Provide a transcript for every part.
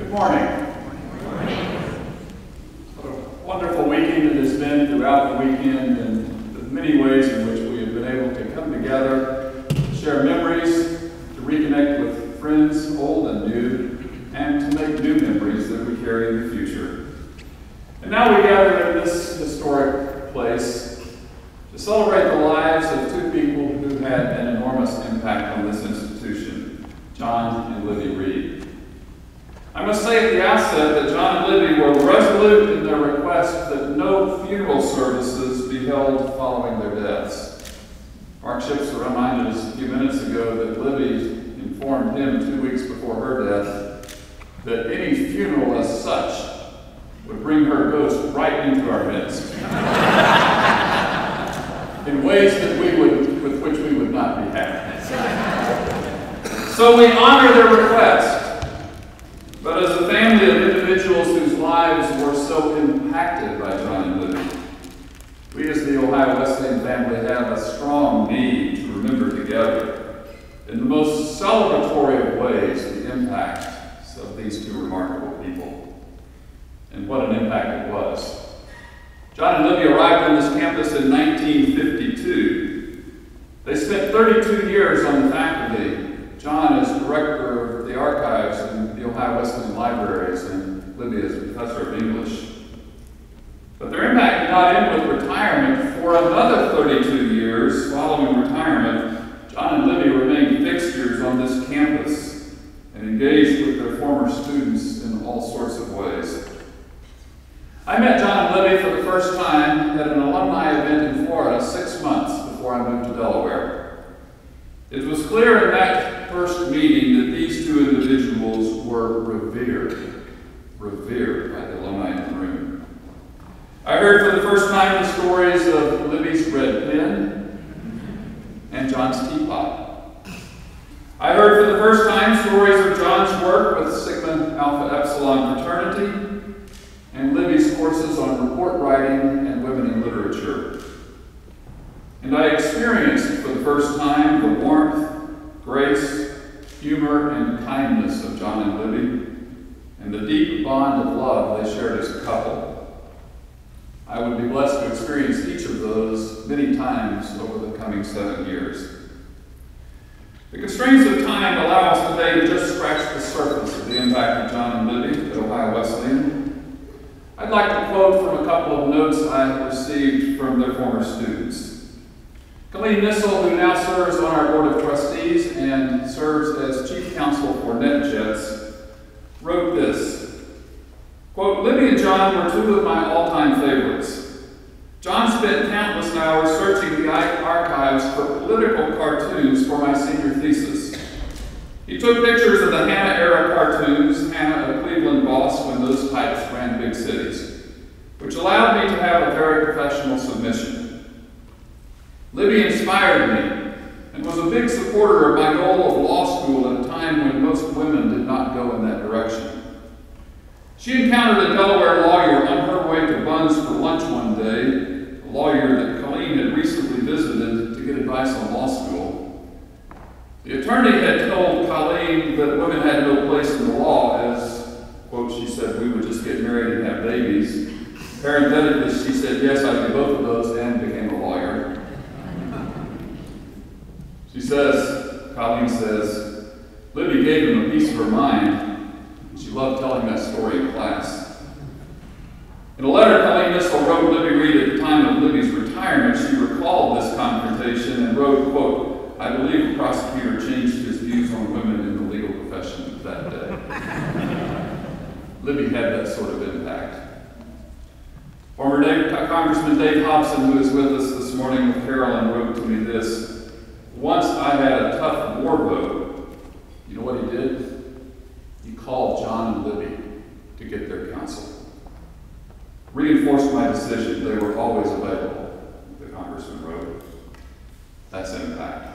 Good morning. What a wonderful weekend it has been throughout the weekend, and the many ways in which we have been able to come together, share memories, to reconnect with friends, old and new, and to make new memories that we carry in the future. And now we gather in this historic place to celebrate the lives of two people who had an enormous impact on this institution, John and Libby Reed. I must say at the outset that John and Libby were resolute in their request that no funeral services be held following their deaths. Mark Shipser reminded us a few minutes ago that Libby informed him 2 weeks before her death that any funeral as such would bring her ghost right into our midst in ways that with which we would not be happy. So we honor their request. But as a family of individuals whose lives were so impacted by John and Libby, we as the Ohio Wesleyan family have a strong need to remember together in the most celebratory of ways the impact of these two remarkable people. And what an impact it was. John and Libby arrived on this campus in 1952. They spent 32 years on the faculty. John as director of the archives in the Ohio Wesleyan libraries, and Libby as professor of English. But their impact did not end with retirement. For another 32 years following retirement, John and Libby remained fixtures on this campus and engaged with their former students in all sorts of ways. I met John and Libby for the first time at an alumni event in Florida 6 months before I moved to Delaware. It was clear in that first meeting that these two individuals were revered by the alumni in the room. I heard for the first time the stories of Libby's red pen and John's teapot. I heard for the first time stories of John's work with Sigma Alpha Epsilon fraternity and Libby's courses on report writing and women in literature. And I experienced for the first time the warmth, grace, humor, and kindness of John and Libby, and the deep bond of love they shared as a couple. I would be blessed to experience each of those many times over the coming 7 years. The constraints of time allow us today to just scratch the surface of the impact of John and Libby at Ohio Wesleyan. I'd like to quote from a couple of notes I received from their former students. Colleen Nissel, who now serves on our Board of Trustees and serves as Chief Counsel for NetJets, wrote this, quote, "Libby and John were two of my all-time favorites. John spent countless hours searching the archives for political cartoons for my senior thesis. He took pictures of the Hannah-era cartoons, Hannah, a Cleveland boss when those types ran big cities, which allowed me to have a very professional submission. Libby inspired me and was a big supporter of my goal of law school at a time when most women did not go in that direction. She encountered a Delaware lawyer on her way to Bunn's for lunch one day, a lawyer that Colleen had recently visited to get advice on law school. The attorney had told Colleen that women had no place in the law as, quote, she said, we would just get married and have babies. Parenthetically, she said, yes, I did both of those and became a lawyer. She says, Colleen says, Libby gave him a piece of her mind. She loved telling that story in class. In a letter Colleen Nissel wrote Libby Reed at the time of Libby's retirement, she recalled this confrontation and wrote, quote, I believe the prosecutor changed his views on women in the legal profession that day. Libby had that sort of impact. Former Congressman Dave Hobson, who is with us this morning with Carolyn, wrote to me this, once I had a tough war vote. You know what he did? He called John and Libby to get their counsel. Reinforced my decision. They were always available, the congressman wrote. That's impact.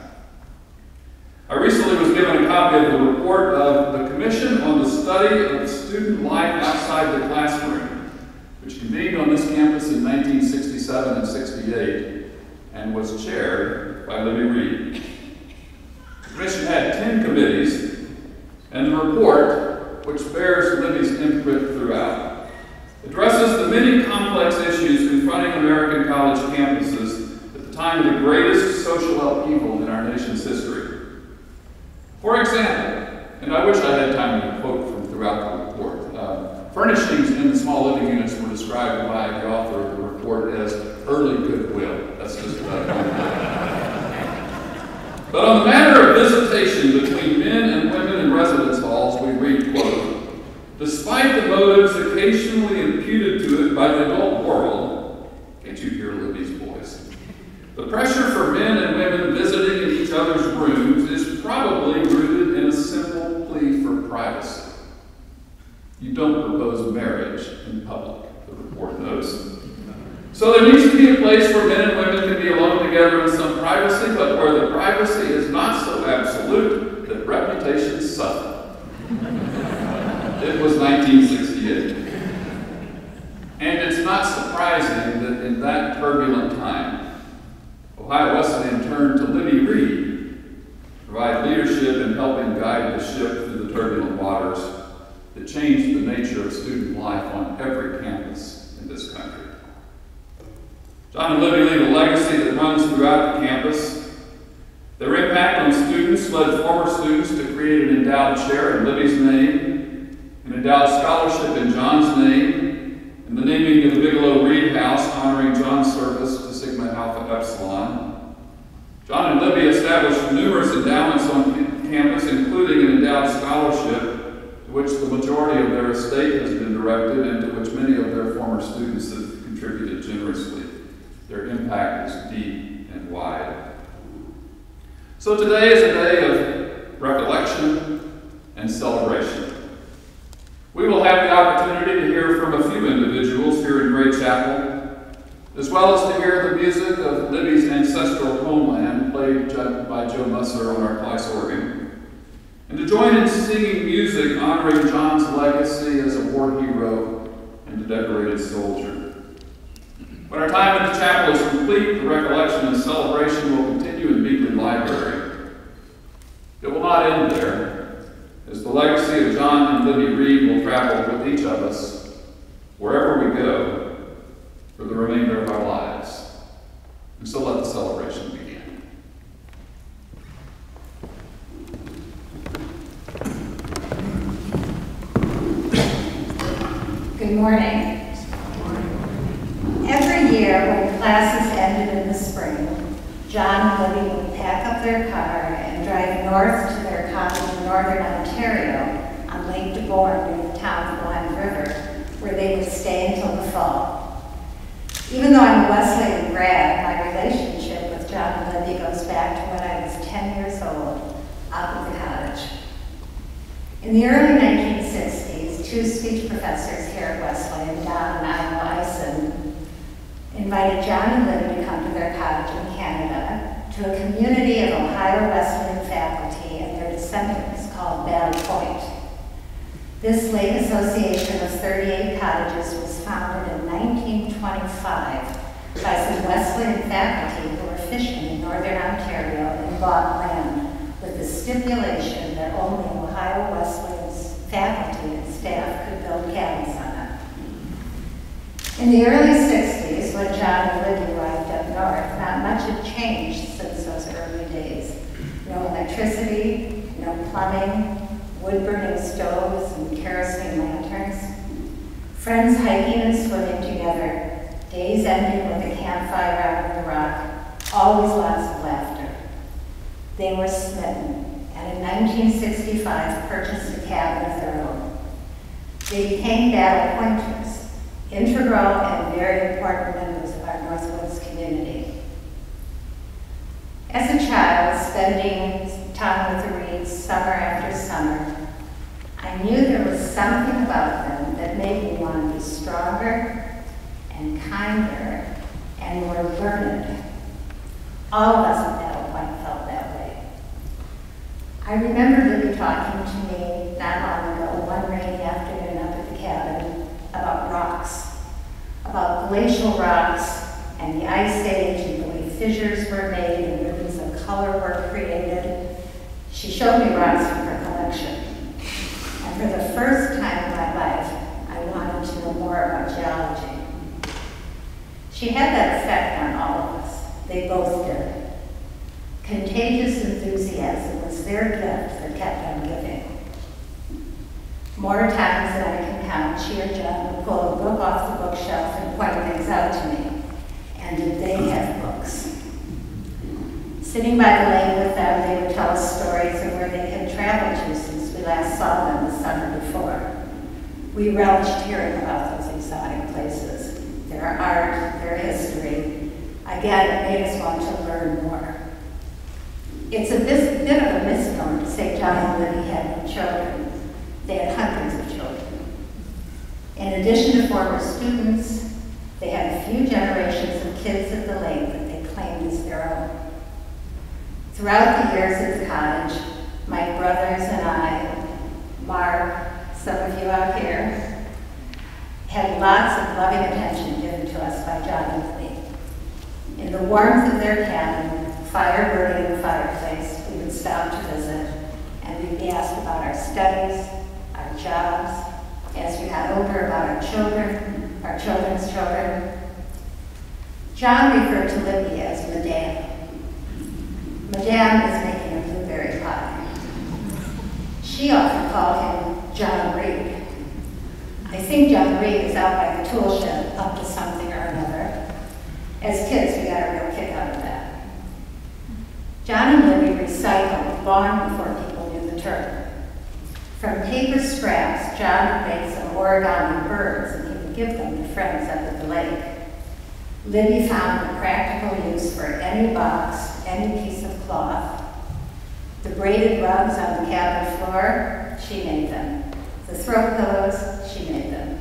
I recently was given a copy of the report of the Commission on the Study of Student Life Outside the Classroom, which convened on this campus in 1967 and 68 and was chaired by Libby Reed. The Commission had 10 committees, and the report, which bears Libby's imprint throughout. Addresses the many complex issues confronting American college campuses at the time of the greatest social upheaval in our nation's history. For example, and I wish I had time to quote from throughout the report, furnishings in the small living units were described by the author of the report as early goodwill. That's just about it. But on the matter of visitation between men and women in residence halls, we read, quote, despite the motives occasionally imputed to it by the adult world, can't you hear Libby's voice? The pressure for men and women visiting in each other's rooms is probably rooted in a simple plea for privacy. You don't propose marriage in public, the report notes. So there needs to be a place where men and women can be alone together in some privacy, but where the privacy is not so absolute that reputations suffer. It was 1968. And it's not surprising that in that turbulent time, Ohio Wesleyan turned to Libby to provide leadership in helping guide the ship through the turbulent waters that changed the nature of student life on every campus in this country. John and Libby leave a legacy that runs throughout the campus. Their impact on students led former students to create an endowed chair in Libby's name, an endowed scholarship in John's name, and the naming of the Bigelow Reed House honoring John's service to Sigma Alpha Epsilon. John and Libby established numerous endowments on campus, including an endowed scholarship to which the majority of their estate has been directed and to which many of their former students have contributed generously. Their impact is deep and wide. So today is a day of recollection and celebration. We will have the opportunity to hear from a few individuals here in Great Chapel, as well as to hear the music of Libby's ancestral homeland played by Joe Musser on our Kleis organ, and to join in singing music honoring John's legacy as a war hero and a decorated soldier. When our time at the chapel is complete, the recollection and celebration will continue in Beakley Library. It will not end there, as the legacy of John and Libby Reed will travel with each of us, wherever we go, for the remainder of our lives. And so let the celebration begin. Good morning. Every year when classes ended in the spring, John and Libby would pack up their car and drive north to their cottage in northern Ontario on Lake DeBourne near the town of Lime River, where they would stay until the fall. Even though I'm a Wesleyan grad, my relationship with John and Libby goes back to when I was 10 years old, out of the cottage. In the early 1960s, two speech professors here at Wesleyan, Don and Iowa Eisen, invited John and Libby to come to their cottage in Canada to a community of Ohio Wesleyan faculty and their descendants called Battle Point. This lake association of 38 cottages was founded in 1925 by some Wesleyan faculty who were fishing in northern Ontario and bought land with the stipulation that only Ohio Wesleyan's faculty and staff could build cabins on it. In the early 60s, when John and Libby arrived up north, not much had changed since those early days. No electricity, no plumbing, wood-burning stoves and kerosene lanterns. Friends hiking and swimming together, days ending with a campfire out on the rock, always lots of laughter. They were smitten, and in 1965 purchased a cabin of their own. They became Battle Pointers, integral and very important members of our Northwoods community. As a child, spending time with the Reeds summer after summer, I knew there was something about them that made me want to be stronger and kinder and more learned. All of us at Battle Point felt that way. I remember Libby talking to me not long ago, one rainy afternoon up at the cabin, about rocks, about glacial rocks and the Ice Age and the way fissures were made and ribbons of color were created. She showed me rocks from her collection. And for the first time in my life, more about geology. She had that effect on all of us. They both did. Contagious enthusiasm was their gift that kept on giving. More times than I can count, she or John would pull a book off the bookshelf and point things out to me. And did they have books? Sitting by the lake with them, they would tell us stories of where they had traveled to since we last saw them the summer before. We relished hearing about those exotic places, their art, their history. Again, it made us want to learn more. It's a bit of a misnomer to say John and Libby had no children. They had hundreds of children. In addition to former students, they had a few generations of kids at the lake that they claimed as their own. Throughout the years at the cottage, my brothers and I, Mark, some of you out here, had lots of loving attention given to us by John and Libby. In the warmth of their cabin, fire burning in the fireplace, we would stop to visit, and we'd be asked about our studies, our jobs, as we got older about our children, our children's children. John referred to Libby as Madame. Madame is making a blueberry pie. She often called him John Reed. I think John Reed is out by the tool shed up to something or another. As kids, we got a real kick out of that. John and Libby recycled long before people knew the term. From paper scraps, John would make some origami birds and he would give them to friends up at the lake. Libby found a practical use for any box, any piece of cloth. The braided rugs on the cabin floor, she made them. The throw pillows, she made them.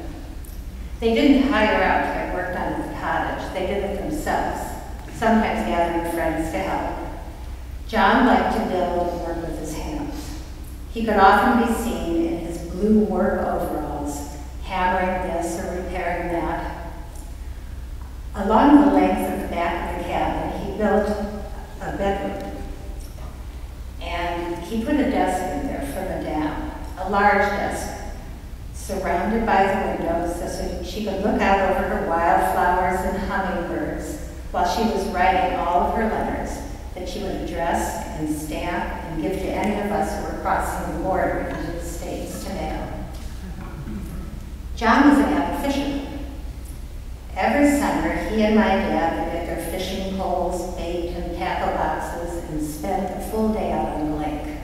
They didn't hire out to get work done at the cottage. They did it themselves, sometimes gathering friends to help. John liked to build and work with his hands. He could often be seen in his blue work overalls, hammering this or repairing that. Along the length of the back of the cabin, he built a bedroom. And he put a desk in there for Madame, a large desk, surrounded by the windows so she could look out over her wildflowers and hummingbirds while she was writing all of her letters that she would address and stamp and give to any of us who were crossing the border into the States to mail. John was an avid fisherman. Every summer, he and my dad would get their fishing poles, bait, and tackle boxes and spend a full day out on the lake.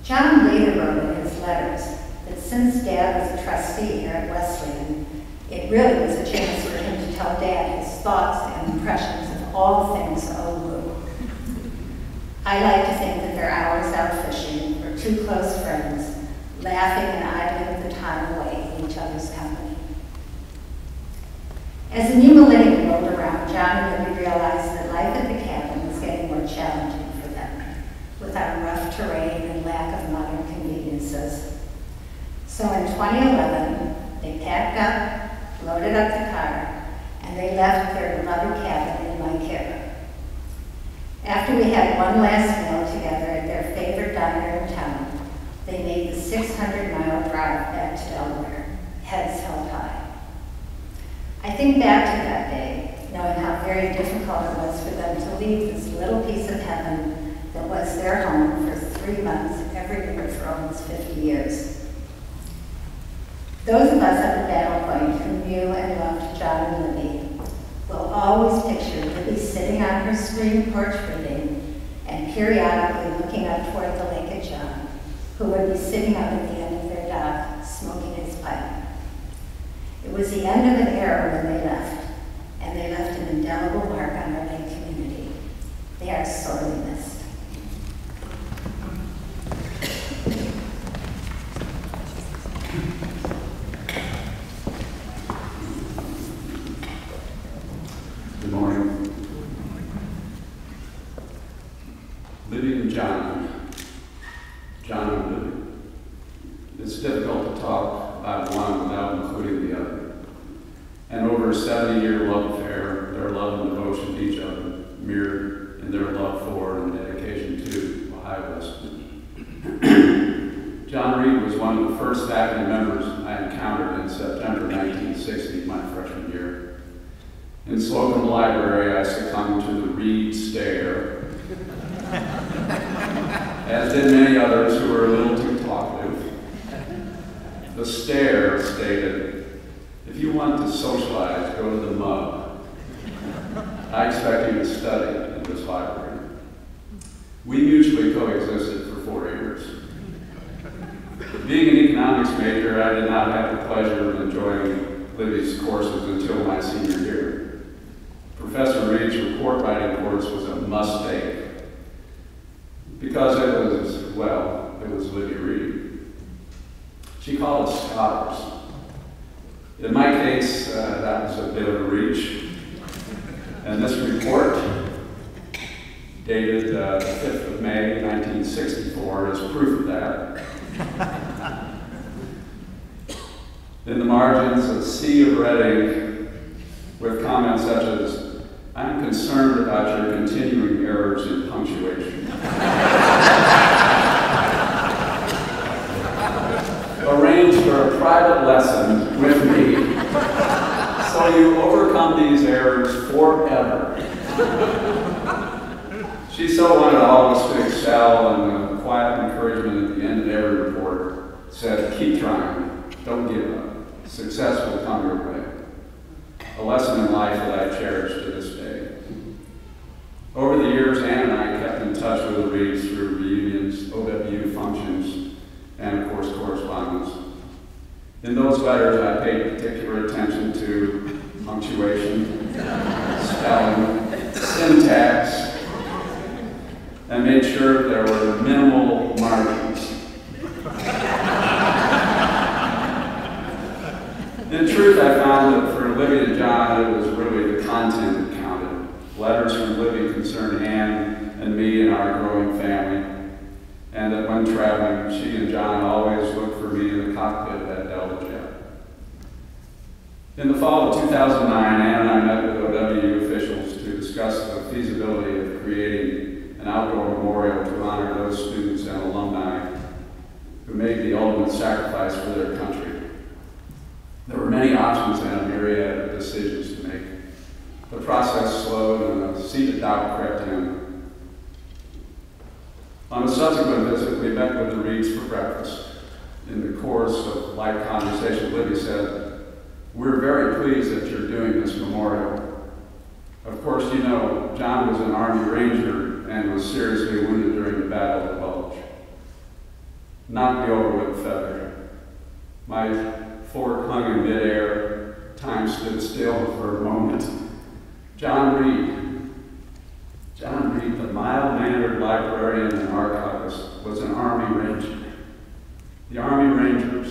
John later wrote in his letters that since Dad was a trustee here at Wesleyan, it really was a chance for him to tell Dad his thoughts and impressions of all things Oulu. I like to think that their hours out fishing were two close friends, laughing and idling the time away in each other's company. As the new millennium rolled around, John and Libby realized that life at the cabin was getting more challenging for them, with our rough terrain and lack of modern conveniences. So in 2011, they packed up, loaded up the car, and they left their beloved cabin in my care. After we had one last meal together at their favorite diner in town, they made the 600-mile drive back to Delaware, heads held high. I think back to that day, knowing how very difficult it was for them to leave this little piece of heaven that was their home for 3 months every year for almost 50 years. Those of us at the Battle Point who knew and loved John and Libby will always picture Libby sitting on her screen porch reading and periodically looking up toward the lake at John, who would be sitting up at the end of their dock smoking his pipe. It was the end of an era when they left, and they left an indelible mark on our lake community. They are sorely missed. Good morning. Libby and John. John and Libby. It's difficult to talk about one without including the other. And over a 70-year love affair, their love and devotion to each other mirrored in their love for and dedication to Ohio Wesleyan. John Reed was one of the first faculty members I encountered in September 1960, my freshman year. In Slocum Library, I succumbed to the Reed stare, as did many others who were a little too talkative. The stare stated, "If you want to socialize, go to the mug. I expect you to study in this library." We mutually coexisted for 4 years. Being an economics major, I did not have the pleasure of enjoying Libby's courses until my senior year. Professor Reed's report writing course was a must-take because it was Libby Reed. She called us scholars. In my case, that was a bit of a reach. And this report, dated the 5th of May, 1964, is proof of that. In the margins, a sea of red ink with comments such as, "I'm concerned about your continuing errors in punctuation." Arrange for a private lesson with me so you overcome these errors forever. She so wanted all of us to excel, and the quiet encouragement at the end of every report said, "Keep trying, don't give up. Success will come your way." A lesson in life that I cherish to this day. Over the years, Ann and I kept in touch with the Reeds through reunions, OWU functions, and of course, correspondence. In those letters, I paid particular attention to punctuation, spelling, syntax, and made sure there were minimal margins. In truth, I found that for Libby and John, it was really the content that counted. Letters from Libby concerned Ann and me and our growing family, and that when traveling, she and John always looked for me in the cockpit of that Delta jet. In the fall of 2009, Ann and I met with OWU officials to discuss the feasibility of creating an outdoor memorial to honor those students and alumni who made the ultimate sacrifice for their country. There were many options and a myriad of decisions to make. The process slowed and a seed of doubt crept in. On a subsequent visit, we met with the Reeds for breakfast. In the course of light conversation, Libby said, "We're very pleased that you're doing this memorial. Of course, you know, John was an Army Ranger and was seriously wounded during the Battle of the Bulge. Knocked me over with a feather. My fork hung in midair. Time stood still for a moment. John Reed, the mild-mannered librarian and archivist, was an Army Ranger. The Army Rangers,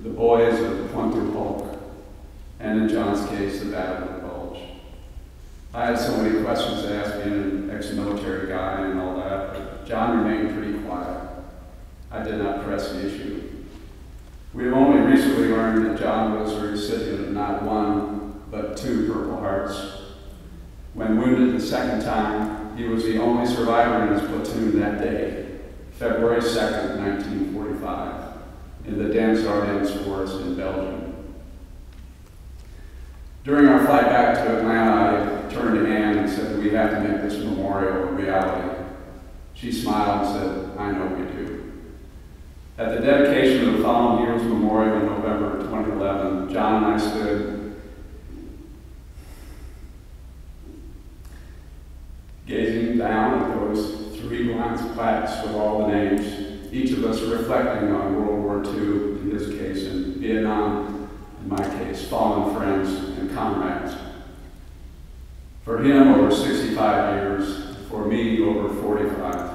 the boys of the Pointu Hulk, and in John's case, the Battle of the Bulge. I had so many questions to ask being an ex-military guy and all that, but John remained pretty quiet. I did not press the issue. We have only recently learned that John was a recipient of not one, but 2 Purple Hearts. When wounded the second time, he was the only survivor in his platoon that day, February 2nd, 1945, in the dense Ardennes forest in Belgium. During our flight back to Atlanta, I turned to Ann and said, "We have to make this memorial a reality." She smiled and said, "I know we do." At the dedication of the Fallen Heroes Memorial in November 2011, John and I stood gazing down at those 3 bronze plaques with all the names, each of us reflecting on World War II, in his case, and Vietnam, in my case, fallen friends and comrades. For him, over 65 years, for me, over 45.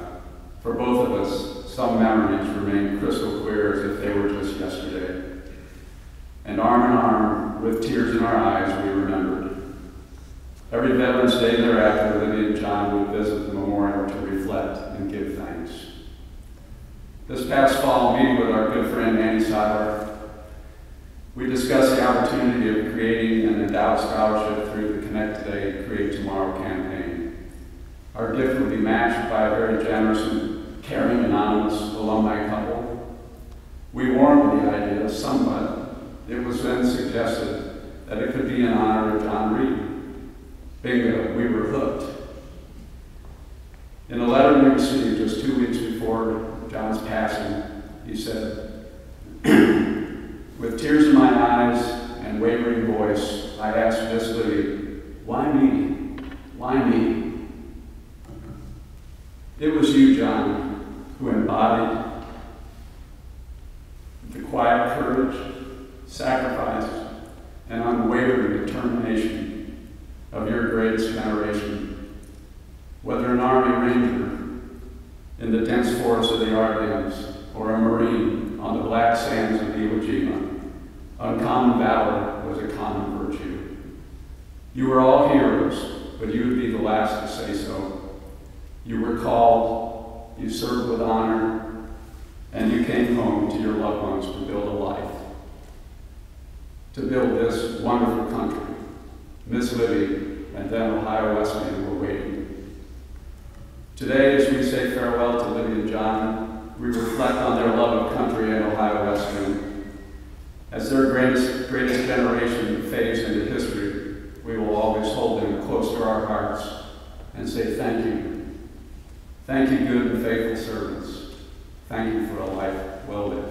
For both of us, some memories remain crystal clear as if they were just yesterday. And arm in arm, with tears in our eyes, we remembered. Every Veterans Day thereafter, Libby and John would visit the memorial to reflect and give thanks. This past fall, meeting with our good friend Annie Seiler, we discussed the opportunity of creating an endowed scholarship through the Connect Today, Create Tomorrow campaign. Our gift would be matched by a very generous and caring anonymous alumni couple. We warmed to the idea somewhat, it was then suggested that it could be in honor of John Reed. Bingo, we were hooked. In a letter we received just 2 weeks before John's passing, he said, "With tears in my eyes and wavering voice, I asked Miss Libby, 'Why me? Why me?' It was you, John, who embodied the quiet courage, sacrifice, and unwavering determination of your greatest generation. Whether an Army Ranger in the dense forests of the Ardennes or a Marine on the black sands of Iwo Jima, uncommon valor was a common virtue. You were all heroes, but you would be the last to say so. You were called, you served with honor, and you came home to your loved ones to build a life, to build this wonderful country. Miss Libby and then Ohio Wesleyan were waiting. Today, as we say farewell to Libby and John, we reflect on their love of country and Ohio Wesleyan. As their greatest generation fades into history, we will always hold them close to our hearts and say thank you. Thank you, good and faithful servants. Thank you for a life well lived.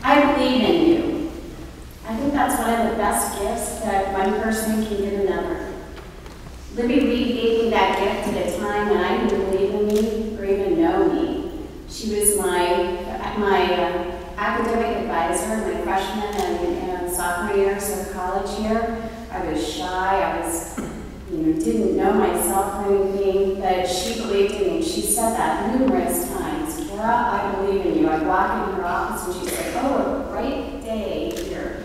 I believe in you. I think that's one of the best gifts that one person can give another. Libby Reed gave me that gift at a time when I didn't believe in me or even know me. She was my academic advisor my freshman and sophomore years of college year. I was shy. I didn't know myself or anything, but she believed in me. She said that numerous times. Kara, I believe in you. I'd walk in her office and she'd say, "Oh, a great day here."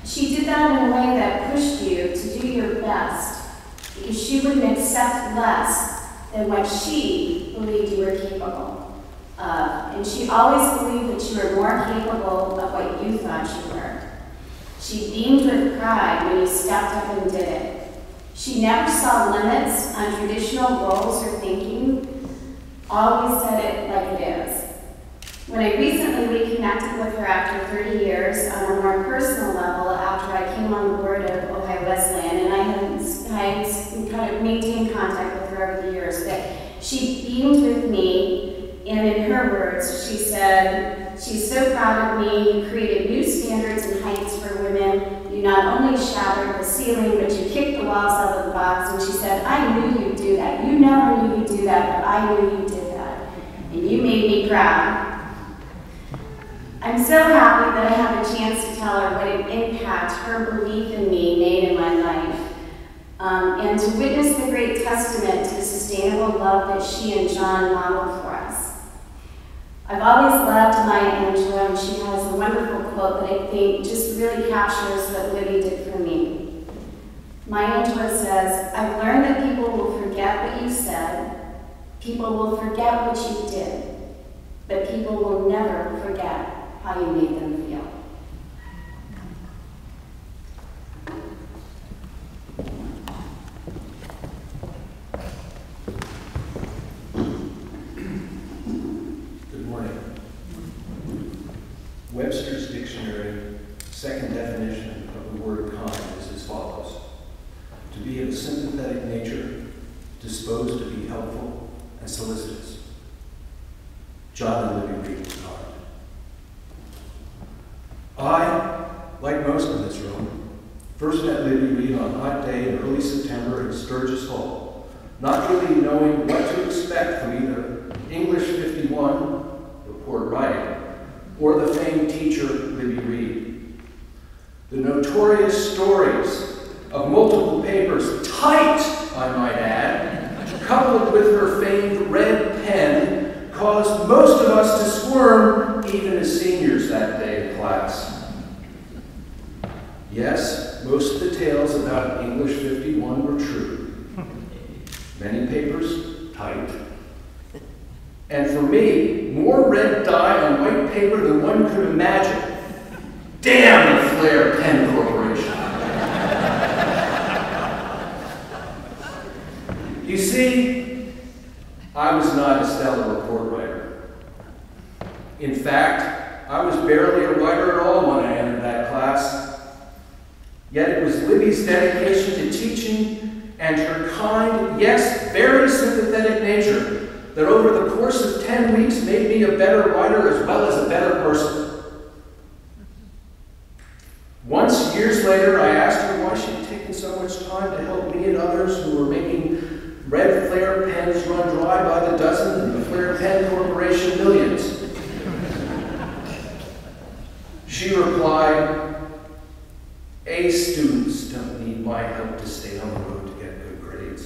She did that in a way that pushed you to do your best because she wouldn't accept less than what she believed you were capable of. And she always believed that you were more capable of what you thought you were. She beamed with pride when you stepped up and did it. She never saw limits on traditional roles or thinking, always said it like it is. When I recently reconnected with her after 30 years on a more personal level after I came on board of Ohio Wesleyan, and I had kind of maintained contact with her over the years, but she beamed with me, and in her words, she said, "She's so proud of me. You created new standards and heights for women. You not only shattered the ceiling, but you kicked the walls out of the box." And she said, "I knew you'd do that. You never knew you'd do that, but I knew you did that. And you made me proud." I'm so happy that I have a chance to tell her what an impact her belief in me made in my life, and to witness the great testament to the sustainable love that she and John modeled for us. I've always loved Maya Angelou, and she has a wonderful quote that I think just really captures what Libby did for me. Maya Angelou says, "I've learned that people will forget what you said, people will forget what you did, but people will never forget how you made them feel." Good morning. Webster's Dictionary, second definition of the word kind is as follows: to be of a sympathetic nature, disposed to be helpful and solicitous. John and Libby Reed was kind. I, like most in this room, first met Libby Reed on a hot day in early September in Sturgis Hall, not really knowing what to expect from either English 51, report writing, or the famed teacher Libby Reed. The notorious stories of multiple papers, tight, I might add, coupled with her famed red pen, caused most of us to squirm, even as seniors that day in class. Yes, most of the tales about English 51 were true. Many papers, tight. And for me, more red dye on white paper than one could imagine. Damn the Flair Pen Corporation. You see, I was not a stellar report writer. In fact, I was barely a writer at all when I entered that class. Yet it was Libby's dedication to teaching and her kind, yes, very sympathetic nature that over the course of 10 weeks made me a better writer as well as a better person. Once, years later, I asked her why she'd taken so much time to help me and others who were making red Flair pens run dry by the dozen and the Flair Pen Corporation millions. She replied, "A students don't need my help to stay on the road to get good grades.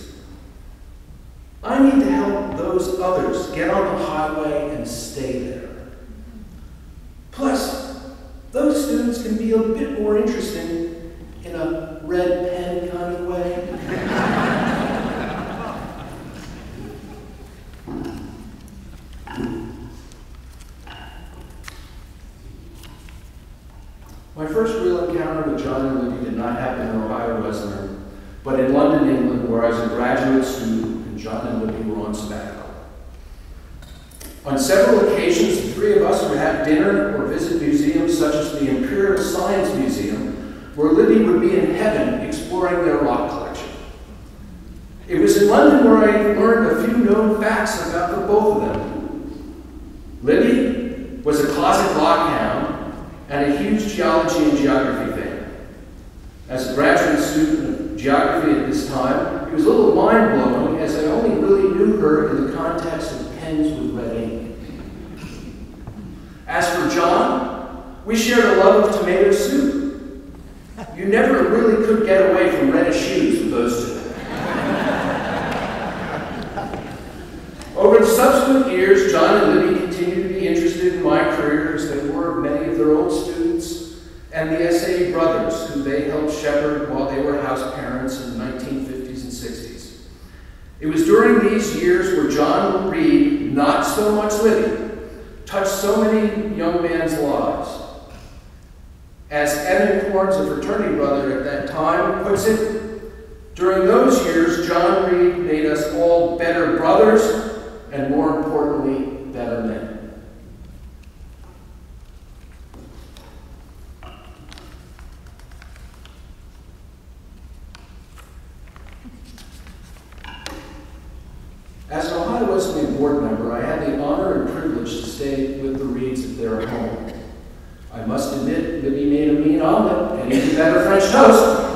I need to help those others get on the highway and stay there. Plus, those students can be a bit more interesting in a red pen kind of way." My first real encounter with John and Libby did not happen in Ohio Wesleyan, but in London, England, where I was a graduate student and John and Libby were on sabbatical. On several occasions, the three of us would have dinner or visit museums such as the Imperial Science Museum, where Libby would be in heaven exploring their rock collection. It was in London where I learned a few known facts about the both of them. Libby was a closet lockhound and a huge geology and geography fan. As a graduate student of geography at this time, it was a little mind-blowing as I only really knew her in the context of pens with red ink. As for John, we shared a love of tomato soup. You never really could get away from reddish hues with those two. Over the subsequent years, John and Libby continued to be interested in my career as they were many of their old students and the SAE brothers who they helped shepherd while they were house parents in the 1950s and 60s. It was during these years where John Reed, not so much Libby, touched so many young men's lives. As Evan Corns, a fraternity brother at that time, puts it, during those years, John Reed made us all better brothers and, more importantly, better men. wasn't a board member, I had the honor and privilege to stay with the Reeds at their home. I must admit, Libby made a mean omelet and even better French toast.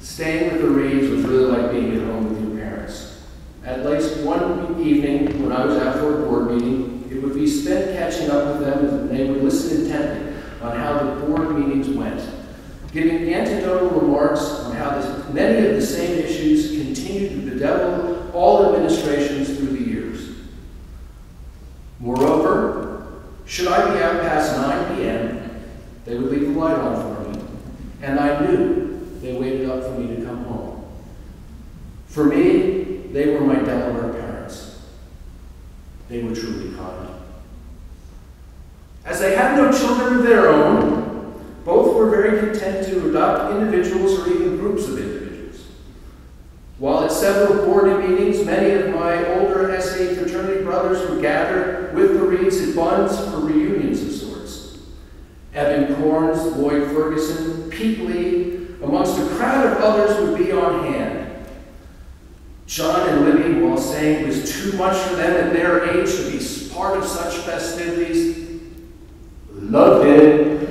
Staying with the Reeds was really like being at home with your parents. At least one evening, when I was out for a board meeting, it would be spent catching up with them, and they would listen intently on how the board meetings went, giving anecdotal remarks on how many of the same issues continued to bedevil all administrations through the years. Moreover, should I be out past 9 p.m., they would leave the light on for me, and I knew they waited up for me to come home. For me, they were my Delaware parents. They were truly kind. As they had no children of their own, both were very content to adopt individuals or even groups of individuals. While at several board meetings, many of my older SA fraternity brothers would gather with the Reeds at Buns for reunions of sorts. Evan Corns, Lloyd Ferguson, Pete Lee, amongst a crowd of others would be on hand. John and Libby, while saying it was too much for them at their age to be part of such festivities, loved it.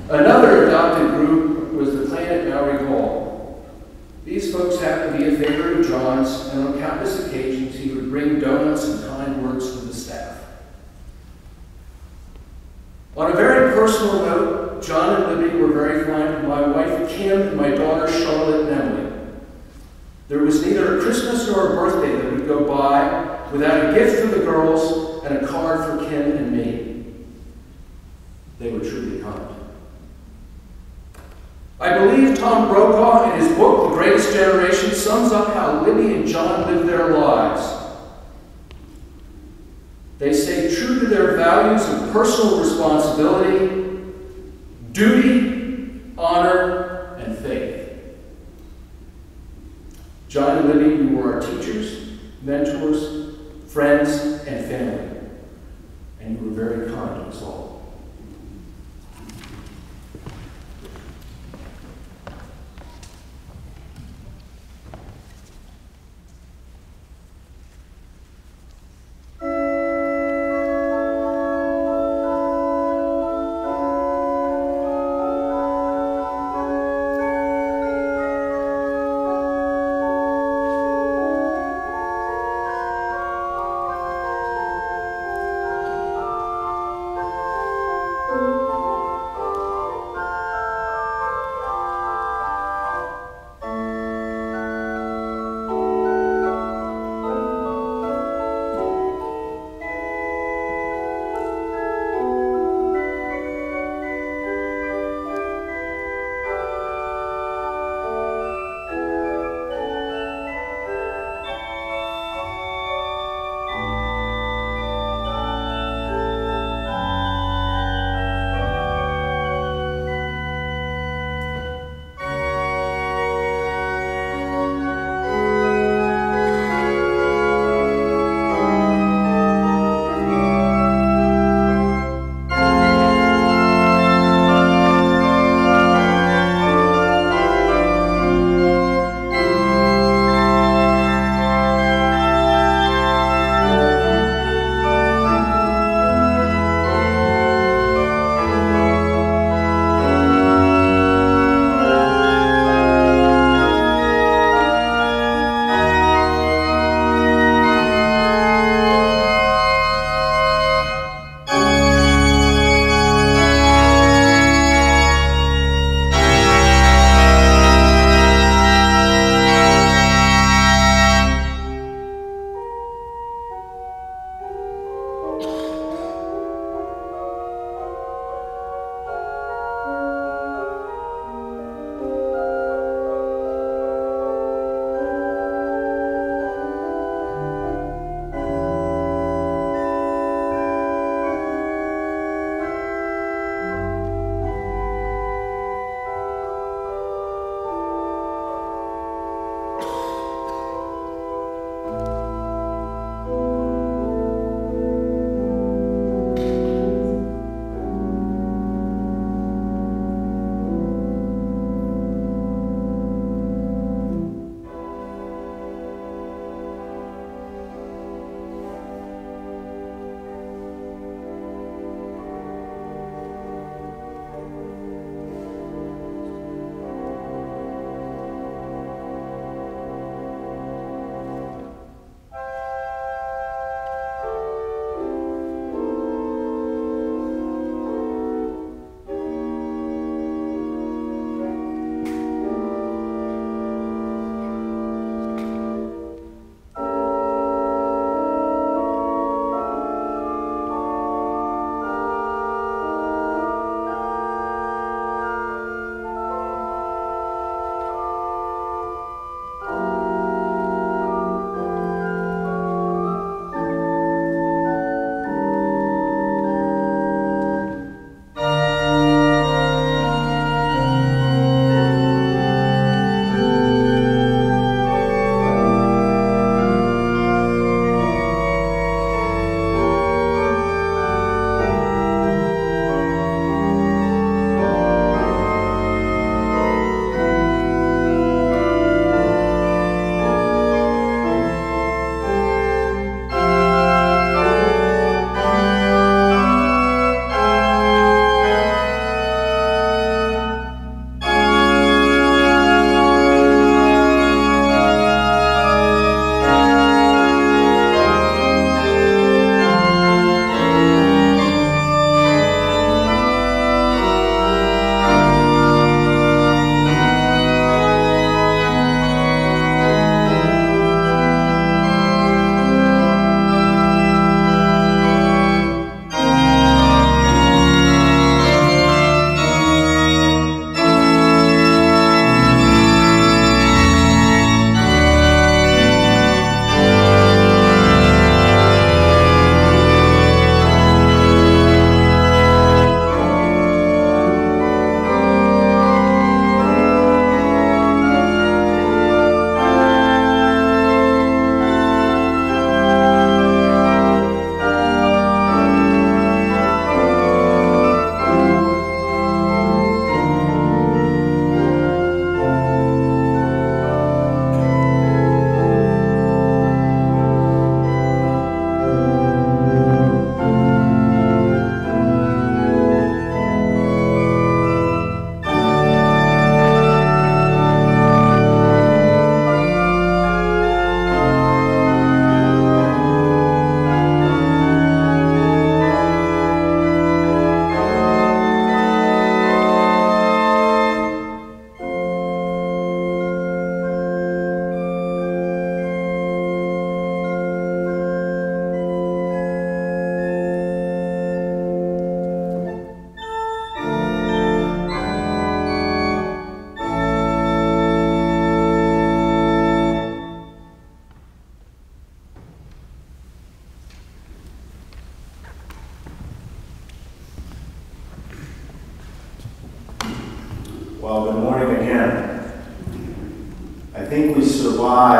Another adopted group was the clan at Mowry Hall. These folks happened to be a favorite of John's, and on countless occasions he would bring donuts and kind words to the staff. On a very personal note, John and Libby were very fond of my wife Kim and my daughter Charlotte and Emily. There was neither a Christmas nor a birthday that would go by without a gift for the girls and a card for Kim and me. They were truly kind. I believe Tom Brokaw, in his book, The Greatest Generation, sums up how Libby and John lived their lives. They stayed true to their values of personal responsibility, duty, honor, and faith. John and Libby, you were our teachers, mentors, friends, and family, and you were very kind to us all.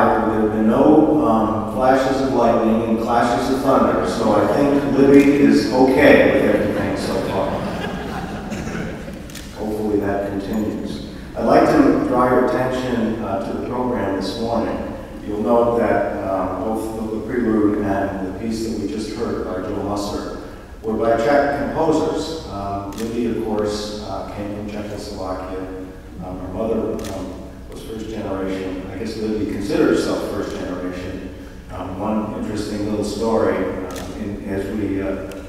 arrived, there have been no flashes of lightning and clashes of thunder, so I think Libby is okay with everything so far. Hopefully that continues. I'd like to draw your attention to the program this morning. You'll note that both the prelude and the piece that we just heard by Joe Musser were by Czech composers. Libby, of course, came from Czechoslovakia. Her mother was first generation. I guess Libby considered herself first generation. One interesting little story, as we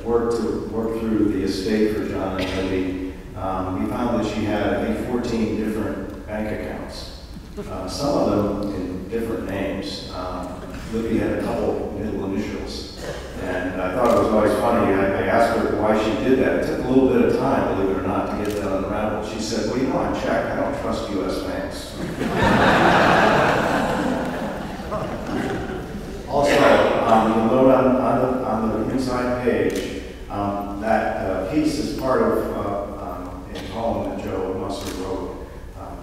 worked through the estate for John and Libby, we found that she had, I think, 14 different bank accounts. Some of them in different names. Libby had a couple middle initials. And I thought it was always funny. I asked her why she did that. It took a little bit of time, believe it or not, to get that unraveled. She said, well, you know, I'm Czech. I don't trust U.S. banks. Also, you'll note on the inside page, that piece is part of a poem that Joe Musser wrote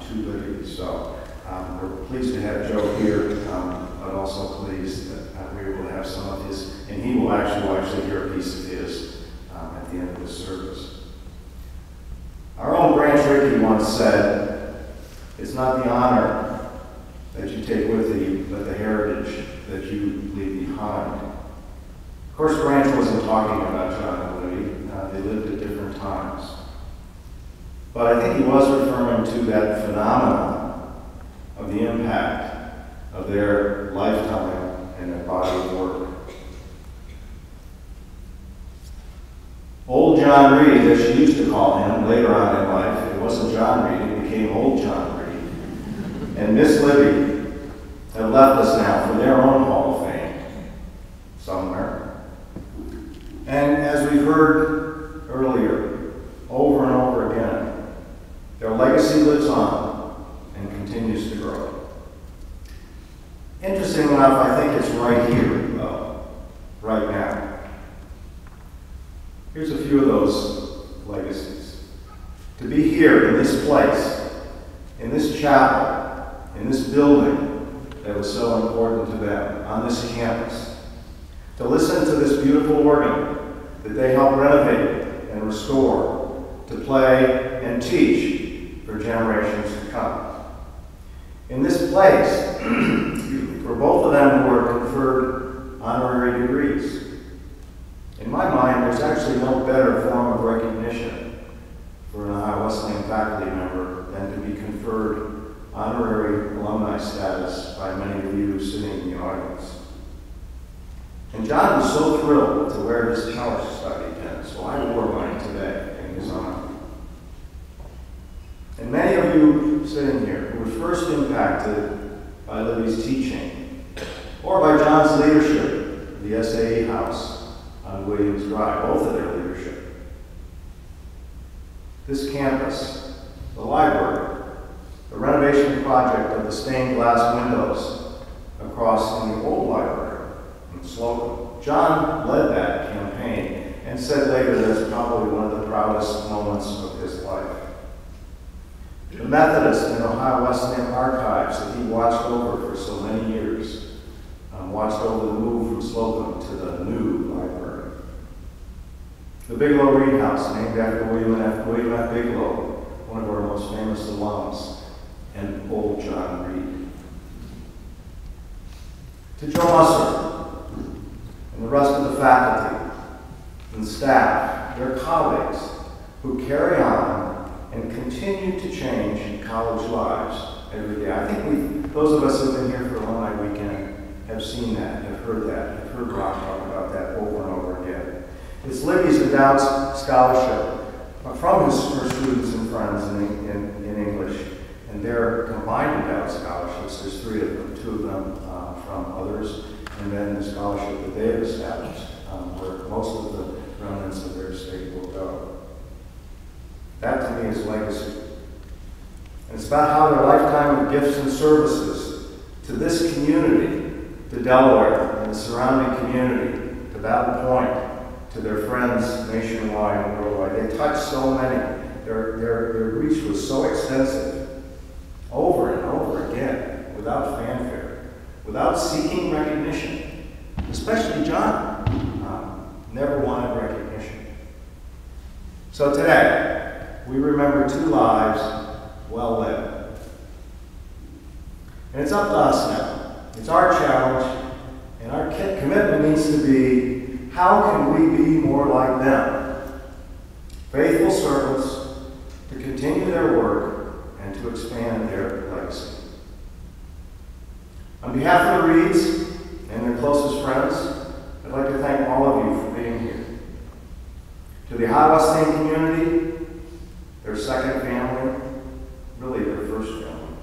to Libby. So we're pleased to have Joe here, but also pleased that we were able to have some of his, and he will actually hear a piece of his at the end of the service. Our own Branch Rickey once said, it's not the honor that you take with you, but the heritage that you leave behind. Of course, Branch wasn't talking about John and Libby. They lived at different times. But I think he was referring to that phenomenon of the impact of their lifetime and their body of work. Old John Reed, as she used to call him later on in life, it wasn't John Reed, it became Old John Reed, and Miss Libby have left us now for their own Hall of Fame somewhere. And as we've heard earlier, over and over again, their legacy lives on and continues to grow. Interesting enough, I think it's right here, though, right now. Here's a few of those legacies. To be here in this place, in this chapel, in this building that was so important to them, on this campus. To listen to this beautiful organ that they helped renovate and restore, to play and teach for generations to come. In this place, for both of them who were conferred honorary degrees. In my mind, there's actually no better form of recognition for an Ohio Wesleyan faculty member than to be conferred honorary alumni status by many of you sitting in the audience. And John was so thrilled to wear his Tower Society pin, so I wore mine today in his honor. And many of you sitting here who were first impacted by Libby's teaching, or by John's leadership of the SAE House on Williams Drive, both of their leadership. This campus, the library, the renovation project of the stained glass windows across in the old library in Slocum. John led that campaign and said later that's probably one of the proudest moments of his life. The Methodist and Ohio Wesleyan archives that he watched over for so many years, watched over the move from Slocum to the new library. The Bigelow Reed House, named after William F. Bigelow, one of our most famous alums, and old John Reed. To Joe Musser and the rest of the faculty and staff, their colleagues who carry on and continue to change college lives every day. I think those of us who have been here for Alumni Weekend have seen that, have heard that, have heard Rob talk about that over and over again. It's Libby's endowed scholarship from her students and friends in English, and their combined endowed scholarships. There's 3 of them, 2 of them from others, and then the scholarship that they have established, where most of the remnants of their estate will go. That to me is legacy. And it's about how their lifetime of gifts and services to this community, to Delaware and the surrounding community, to Battle Point, to their friends nationwide and worldwide. They touched so many. Their reach was so extensive, over and over again, without fanfare. without seeking recognition, especially John. Never wanted recognition. So today, we remember 2 lives well lived. And it's up to us now. It's our challenge, and our commitment needs to be, how can we be more like them? Faithful servants to continue their work and to expand their legacy. On behalf of the Reeds and their closest friends, I'd like to thank all of you for being here. To the High Wesleyan community, their second family, really their first family.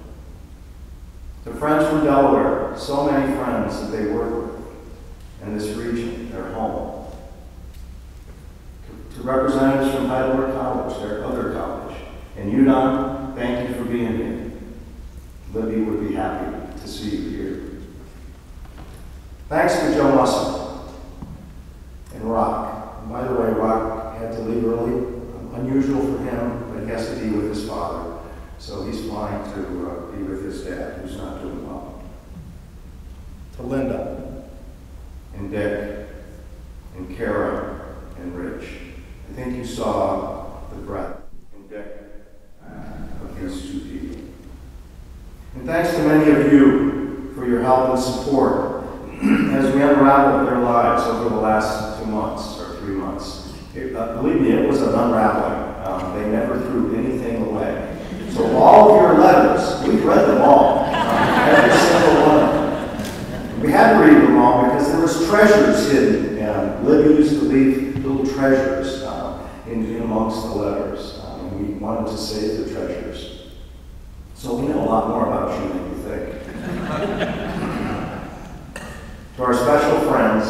To friends from Delaware, so many friends that they work with in this region, their home. To representatives from Heidelberg College, their other college. And UDON, thank you for being here. Libby would be happy to see you here. Thanks to Joe Musson and Rock. And by the way, Rock had to leave early. Unusual for him, but he has to be with his father. So he's flying to be with his dad, who's not doing well. To Linda and Dick and Kara and Rich. I think you saw the breadth and depth of these 2 people. And thanks to many of you for your help and support as we unraveled their lives over the last 2 months or 3 months. Believe me, it was an unraveling. They never threw anything away. So all of your letters, we've read them all, every single one of them. We had to read them all because there was treasures hidden. Libby used to leave little treasures in amongst the letters. And we wanted to save the treasures. So we know a lot more about you than you think. To our special friends,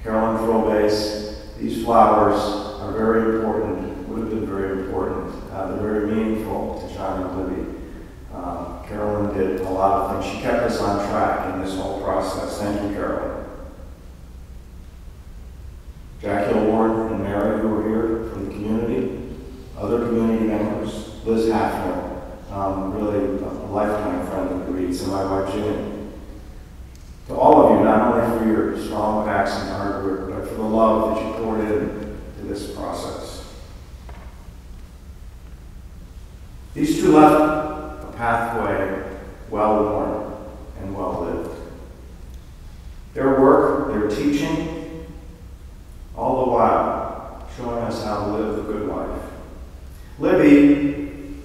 Carolyn Throwbase, these flowers are very important, would have been very important. They're very meaningful to John and Libby. Carolyn did a lot of things. She kept us on track in this whole process. Thank you, Carolyn. Jackie Ward and Mary, who were here from the community, other community members, Liz Hafner, really a lifetime friend of the Reeds, and my wife, Jimmy. To all of you, not only for your strong backs and hard work, but for the love that you poured into this process. These 2 left a pathway well-worn and well-lived. Their work, their teaching, all the while showing us how to live a good life. Libby,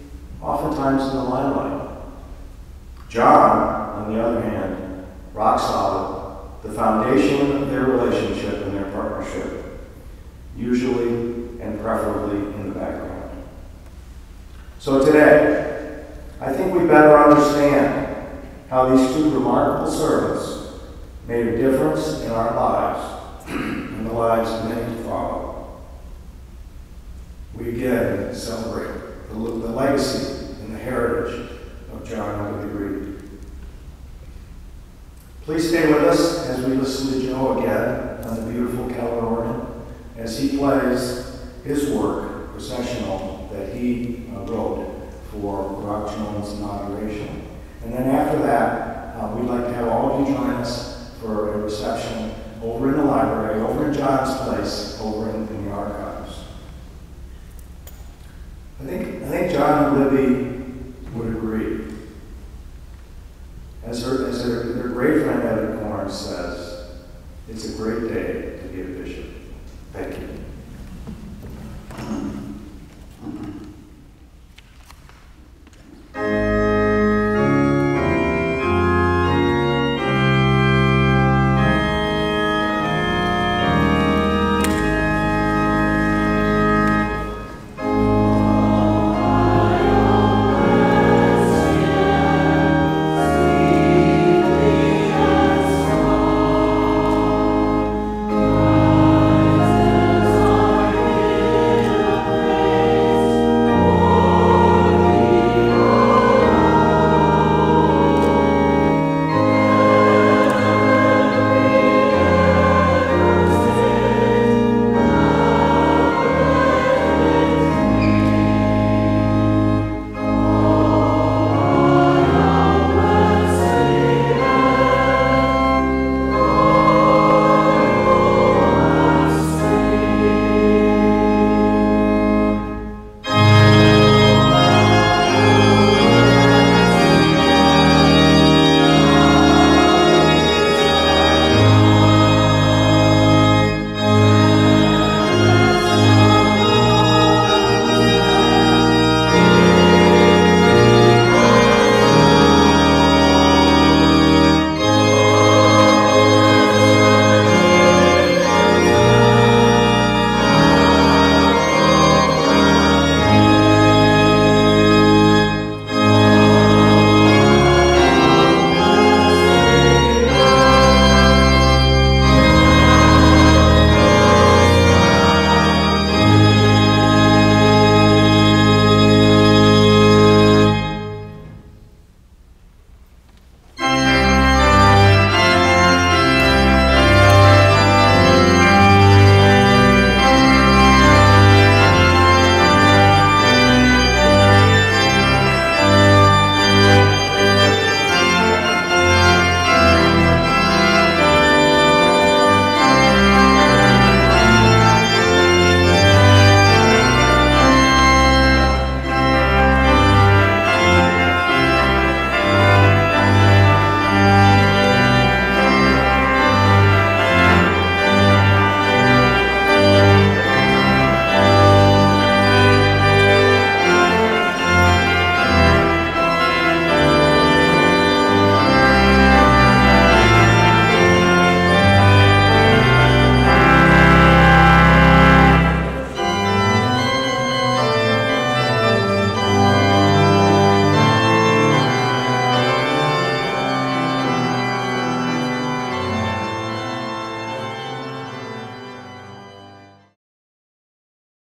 oftentimes in the limelight. John, on the other hand, rock solid, the foundation of their relationship and their partnership, usually and preferably in the background. So today, I think we better understand how these 2 remarkable servants made a difference in our lives and the lives of many to follow. We again celebrate the legacy and the heritage of John and Libby Reed. Please stay with us as we listen to Joe again on the beautiful Keller organ as he plays his work, processional, that he wrote for Rock Jones' inauguration. And then after that, we'd like to have all of you join us for a reception over in the library, over in John's place, over in the archives. I think John and Libby would agree. As their great friend Evan Corn says, it's a great day to be a bishop. Thank you.